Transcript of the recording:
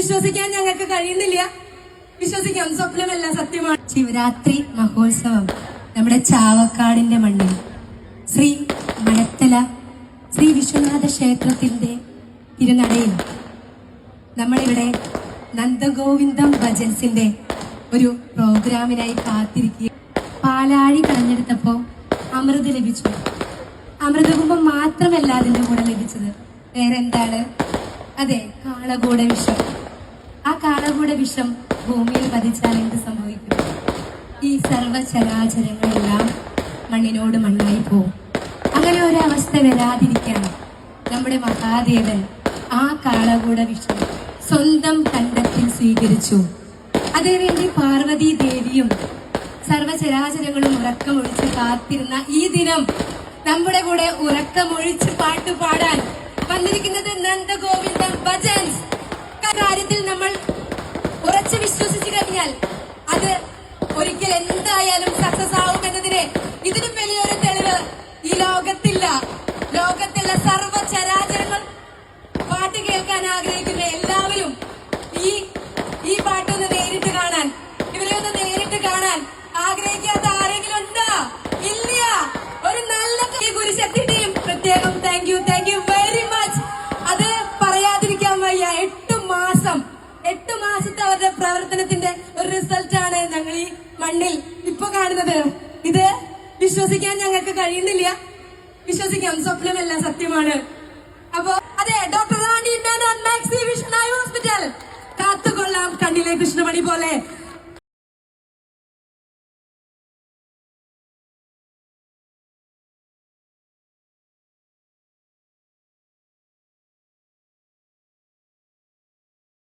വിശ്വസിക്കാൻ ഞങ്ങൾക്ക് കഴിയുന്നില്ല. വിശ്വസിക്കാം, സ്വപ്നമല്ല, സത്യമാണ്. ശിവരാത്രി മഹോത്സവം നമ്മുടെ ചാവക്കാടിന്റെ മണ്ണിൽ ശ്രീ മണത്തല ശ്രീ വിശ്വനാഥ ക്ഷേത്രത്തിന്റെ തിരുനടയിൽ നമ്മളിവിടെ നന്ദഗോവിന്ദം ഭജൻസിന്റെ ഒരു പ്രോഗ്രാമിനായി കാത്തിരിക്കുക. പാലാഴി കളഞ്ഞെടുത്തപ്പോ അമൃത് ലഭിച്ചു. അമൃതകുംഭം മാത്രമല്ല അതിന്റെ കൂടെ ലഭിച്ചത്, വേറെ എന്താണ്? അതെ, കാളകൂട വിഷം. ആ കാളകൂട വിഷം ഭൂമിയിൽ പതിച്ചാൽ എന്ത് സംഭവിക്കും? ഈ സർവചരാചരങ്ങളെല്ലാം മണ്ണിനോട് മണ്ണായി പോവും. അങ്ങനെ ഒരവസ്ഥ വരാതിരിക്കാൻ നമ്മുടെ മഹാദേവൻ ആ കാളകൂട വിഷം സ്വന്തം കണ്ടത്തിൽ സ്വീകരിച്ചു. അതേവേണ്ടി പാർവതി ദേവിയും സർവചരാചരങ്ങളും ഉറക്കമൊഴിച്ച് കാത്തിരുന്ന ഈ ദിനം നമ്മുടെ കൂടെ ഉറക്കമൊഴിച്ച് പാട്ടുപാടാൻ വന്നിരിക്കുന്നത് നന്ദഗോവിന്ദം ഭജൻസ്. കാര്യത്തിൽ നമ്മൾ ഉറച്ചു വിശ്വസിച്ചു കഴിഞ്ഞാൽ അത് ഒരിക്കൽ എന്തായാലും സക്സസ് ആവും എന്നതിന് ഇതിനും വലിയൊരു തെളിവ് ഈ ലോകത്തില്ല. ലോകത്തുള്ള സർവചരാചരങ്ങൾ പാട്ട് കേൾക്കാൻ ആഗ്രഹിക്കുന്ന എല്ലാവരും ഈ പാട്ടൊന്ന് നേരിട്ട് കാണാൻ, ഇവരെ ഒന്ന് നേരിട്ട് കാണാൻ ആഗ്രഹിക്കാത്ത ആരെങ്കിലും ഉണ്ടോ? ഇല്ല. ഒരു നല്ല ഗുരുശക്തിയുടെയും പ്രത്യേകം താങ്ക് യു വെരി മച്ച്. അത് പറയാതിരിക്കാൻ വയ്യ. 8 മാസത്തെ അവരുടെ പ്രവർത്തനത്തിന്റെ ഒരു റിസൾട്ടാണ് ഞങ്ങൾ ഈ മണ്ണിൽ ഇപ്പൊ കാണുന്നത്. ഇത് വിശ്വസിക്കാൻ ഞങ്ങൾക്ക് കഴിയുന്നില്ല. വിശ്വസിക്കാം, സ്വപ്നമല്ല, സത്യമാണ്. അപ്പോ അതെ, doctor Rani Menon Maxi Vision eye hospital, കാത്തുകൊള്ളാം കണ്ണിലെ കൃഷ്ണമണി പോലെ.